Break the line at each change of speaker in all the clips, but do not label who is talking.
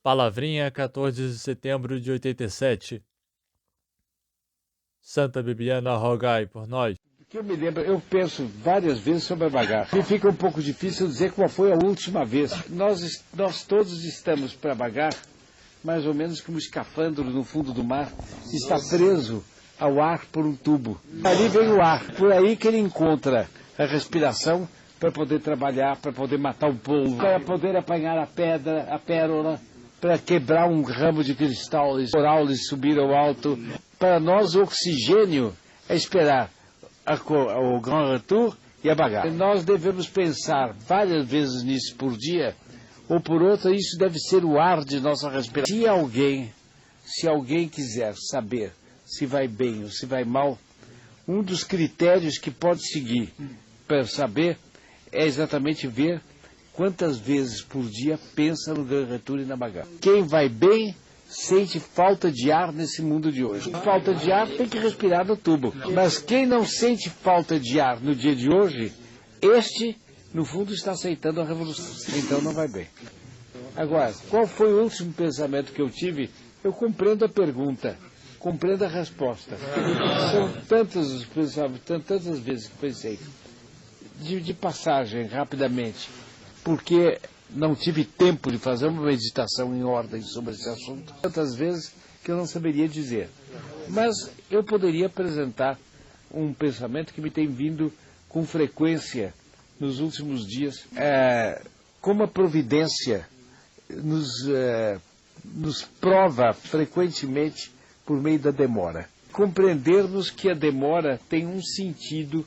Palavrinha, 14 de setembro de 87. Santa Bibiana, rogai por nós.
Que eu me lembro, eu penso várias vezes sobre a bagaça. E fica um pouco difícil dizer qual foi a última vez. Nós todos estamos para bagar, mais ou menos como um escafandro no fundo do mar, está preso ao ar por um tubo. Ali vem o ar, por aí que ele encontra a respiração para poder trabalhar, para poder matar um polvo, para poder apanhar a pedra, a pérola, para quebrar um ramo de cristal, coral e subir ao alto. Para nós, o oxigênio é esperar o Grand Retour e a bagaça. Nós devemos pensar várias vezes nisso por dia, ou por outra, isso deve ser o ar de nossa respiração. Se alguém quiser saber se vai bem ou se vai mal, um dos critérios que pode seguir para saber é exatamente ver quantas vezes por dia pensa no Grand Retour e na bagaça. Quem vai bem sente falta de ar nesse mundo de hoje. Falta de ar tem que respirar no tubo. Mas quem não sente falta de ar no dia de hoje, no fundo, está aceitando a revolução. Então não vai bem. Agora, qual foi o último pensamento que eu tive? Eu compreendo a pergunta, compreendo a resposta. São tantos os pensamentos, tantas vezes que pensei. De passagem, rapidamente, porque não tive tempo de fazer uma meditação em ordem sobre esse assunto, tantas vezes que eu não saberia dizer. Mas eu poderia apresentar um pensamento que me tem vindo com frequência nos últimos dias, como a providência nos prova frequentemente por meio da demora. Compreendermos que a demora tem um sentido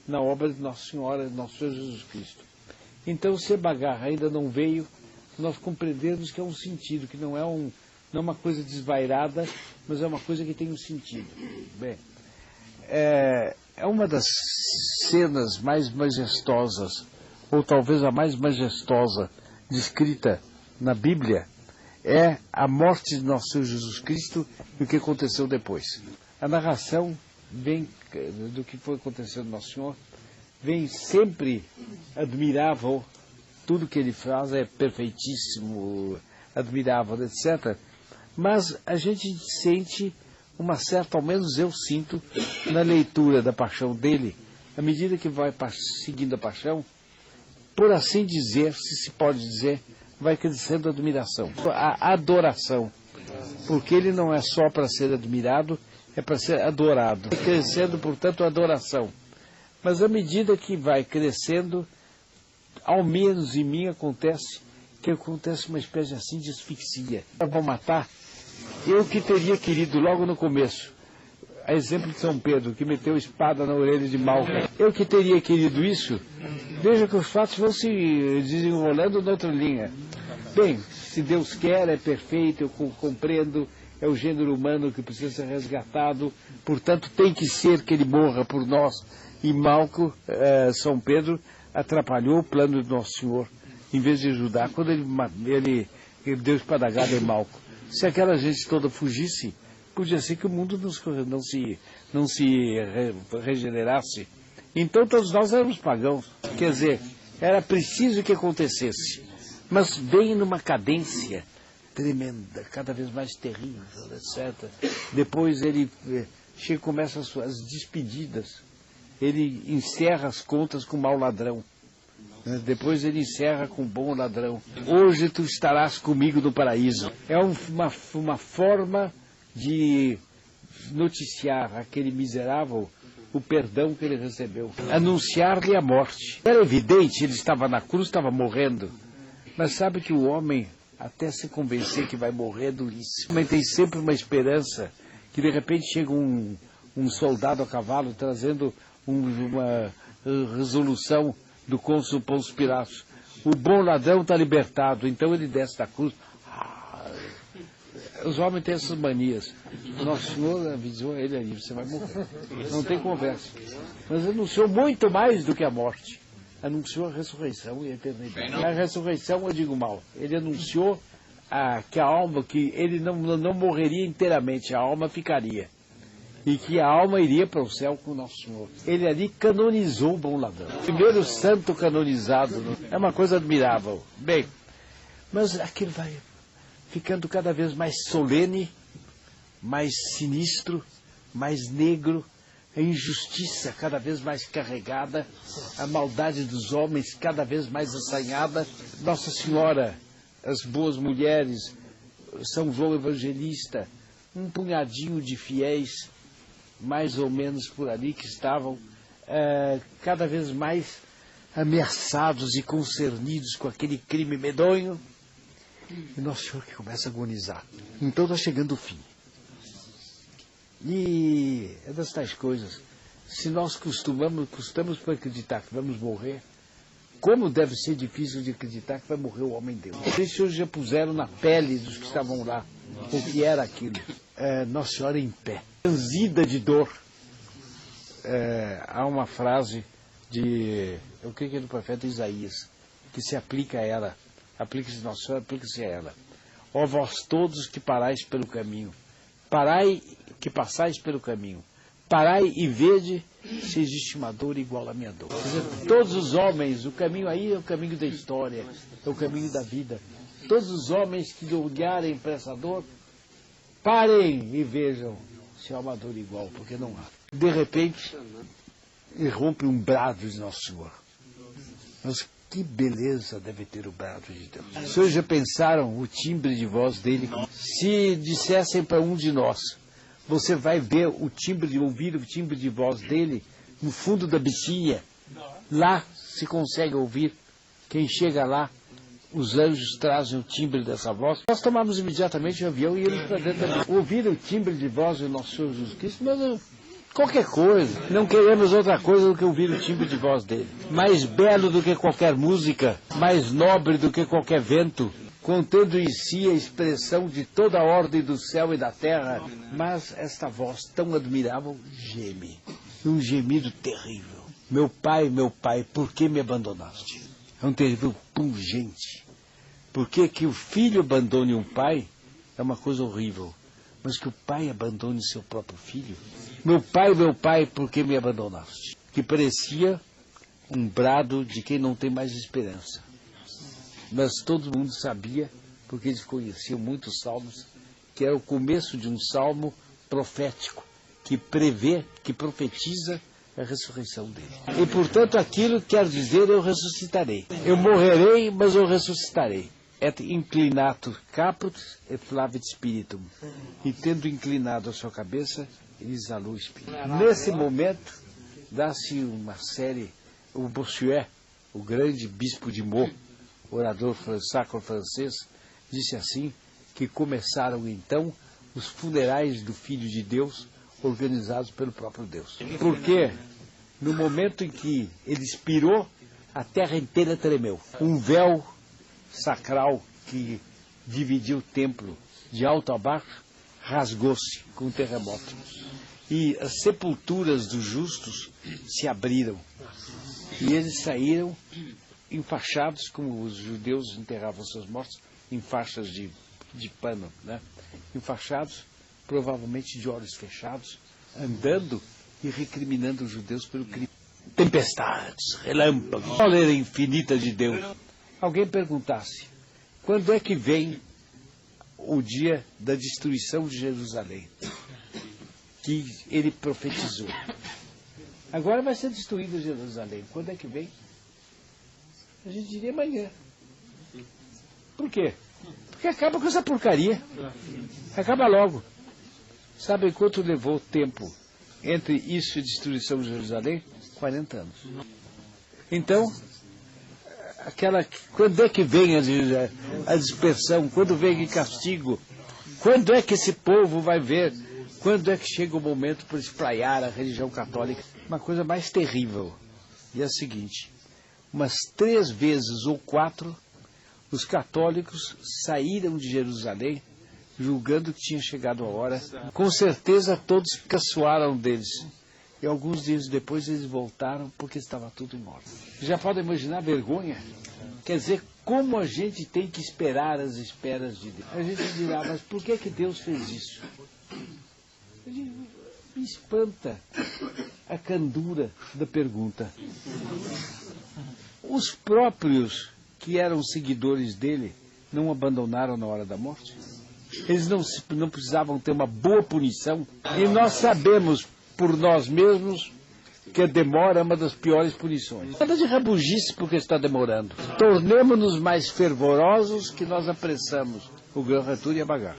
na obra de Nossa Senhora, de Nosso Senhor Jesus Cristo. Então, se a bagaça ainda não veio, nós compreendemos que é um sentido, que não é uma coisa desvairada, mas é uma coisa que tem um sentido. Bem, é uma das cenas mais majestosas, ou talvez a mais majestosa, descrita na Bíblia, é a morte de Nosso Senhor Jesus Cristo e o que aconteceu depois. A narração vem do que foi acontecendo Nosso Senhor, vem sempre admirável, tudo que ele faz é perfeitíssimo, admirável, etc. Mas a gente sente uma certa, ao menos eu sinto, na leitura da paixão dele, à medida que vai seguindo a paixão, por assim dizer, se pode dizer, vai crescendo a admiração, a adoração, porque ele não é só para ser admirado, é para ser adorado. Vai crescendo, portanto, a adoração. Mas à medida que vai crescendo, ao menos em mim acontece uma espécie assim de asfixia. Vão matar. Eu que teria querido logo no começo, a exemplo de São Pedro, que meteu espada na orelha de Malco, eu que teria querido isso, veja que os fatos vão se desenrolando noutra linha. Bem, se Deus quer, é perfeito, eu compreendo, é o gênero humano que precisa ser resgatado, portanto tem que ser que ele morra por nós. E Malco, São Pedro, atrapalhou o plano de Nosso Senhor, em vez de ajudar, quando ele deu espadagada em Malco. Se aquela gente toda fugisse, podia ser que o mundo não se regenerasse. Então todos nós éramos pagãos. Quer dizer, era preciso que acontecesse. Mas vem numa cadência tremenda, cada vez mais terrível, etc. Depois ele começa as despedidas. Ele encerra as contas com o mau ladrão. Depois ele encerra com o bom ladrão. Hoje tu estarás comigo no paraíso. É uma forma de noticiar aquele miserável o perdão que ele recebeu. Anunciar-lhe a morte. Era evidente, ele estava na cruz, estava morrendo. Mas sabe que o homem, até se convencer que vai morrer, é duríssimo. O homem tem sempre uma esperança que de repente chega um soldado a cavalo trazendo uma resolução do cônsul Pôncio Pilatos. O bom ladrão está libertado, então ele desce da cruz. Os homens têm essas manias. Nosso Senhor avisou a ele ali, você vai morrer. Não tem conversa. Mas anunciou muito mais do que a morte. Anunciou a ressurreição e a eternidade. A ressurreição, eu digo mal. Ele anunciou que a alma, que ele não morreria inteiramente, a alma ficaria. E que a alma iria para o céu com o Nosso Senhor. Ele ali canonizou o bom ladrão. Primeiro santo canonizado. É uma coisa admirável. Bem, mas aquilo vai ficando cada vez mais solene, mais sinistro, mais negro, a injustiça cada vez mais carregada, a maldade dos homens cada vez mais assanhada. Nossa Senhora, as boas mulheres, São João Evangelista, um punhadinho de fiéis, mais ou menos por ali, que estavam cada vez mais ameaçados e concernidos com aquele crime medonho. E Nosso Senhor que começa a agonizar. Então está chegando o fim. E é das tais coisas. Se nós custamos para acreditar que vamos morrer, como deve ser difícil de acreditar que vai morrer o homem-Deus. Os senhores já puseram na pele dos que estavam lá o que era aquilo. Nossa Senhora em pé, franzida de dor. Há uma frase eu creio que é do profeta Isaías, que se aplica a ela. Aplica-se Nossa Senhora, aplica-se a ela. Ó vós todos que parais pelo caminho, parai que passais pelo caminho, parai e vede se existe uma dor igual à minha dor. Quer dizer, todos os homens, o caminho aí é o caminho da história, é o caminho da vida. Todos os homens que olharem para essa dor, parem e vejam se há uma dor igual, porque não há. De repente, irrompe um brado de Nosso Senhor. Mas que beleza deve ter o brado de Deus. Os senhores já pensaram o timbre de voz dele? Se dissessem para um de nós, você vai ver ouvir o timbre de voz dele no fundo da bexiga. Lá se consegue ouvir. Quem chega lá, os anjos trazem o timbre dessa voz. Nós tomamos imediatamente o avião e íamos para dentro. Ouvir o timbre de voz do nosso Senhor Jesus Cristo, mas qualquer coisa. Não queremos outra coisa do que ouvir o timbre de voz dele. Mais belo do que qualquer música, mais nobre do que qualquer vento, contendo em si a expressão de toda a ordem do céu e da terra. Mas esta voz tão admirável geme. Um gemido terrível. Meu pai, por que me abandonaste? É um terrível pungente. Porque que o filho abandone um pai é uma coisa horrível. Mas que o pai abandone seu próprio filho? Meu pai, por que me abandonaste? Que parecia um brado de quem não tem mais esperança. Mas todo mundo sabia, porque eles conheciam muitos salmos, que era o começo de um salmo profético, que prevê, que profetiza a ressurreição dele. E, portanto, aquilo quer dizer, eu ressuscitarei. Eu morrerei, mas eu ressuscitarei. Et inclinato caput et flavit spiritum. E tendo inclinado a sua cabeça, ele exalou o espírito. Nesse momento, dá-se uma série, o Bossuet, o grande bispo de Meaux, orador sacro francês, disse assim, que começaram então os funerais do Filho de Deus, organizados pelo próprio Deus. Porque no momento em que ele expirou, a terra inteira tremeu. Um véu sacral que dividia o templo de alto a baixo rasgou-se com o terremoto. E as sepulturas dos justos se abriram. E eles saíram enfaixados, como os judeus enterravam seus mortos, em faixas de pano, né? Enfaixados, provavelmente de olhos fechados, andando e recriminando os judeus pelo crime. Tempestades, relâmpagos, cólera infinita de Deus. Alguém perguntasse, quando é que vem o dia da destruição de Jerusalém? Que ele profetizou. Agora vai ser destruída Jerusalém. Quando é que vem? A gente diria amanhã. Por quê? Porque acaba com essa porcaria. Acaba logo. Sabe quanto levou tempo entre isso e a destruição de Jerusalém? 40 anos. Então, quando é que vem a dispersão? Quando vem o castigo? Quando é que esse povo vai ver? Quando é que chega o momento para espraiar a religião católica? Uma coisa mais terrível. E é a seguinte, umas 3 vezes ou 4, os católicos saíram de Jerusalém julgando que tinha chegado a hora. Com certeza todos caçoaram deles. E alguns dias depois eles voltaram porque estava tudo em ordem. Já podem imaginar a vergonha? Quer dizer, como a gente tem que esperar as esperas de Deus? A gente dirá, mas por que Deus fez isso? A gente me espanta a candura da pergunta. Os próprios que eram seguidores dele não abandonaram na hora da morte? Eles não precisavam ter uma boa punição? E nós sabemos, por nós mesmos, que a demora é uma das piores punições. Nada de rabugice porque está demorando. Tornemo-nos mais fervorosos que nós apressamos o Grand Retour e a Bagarre.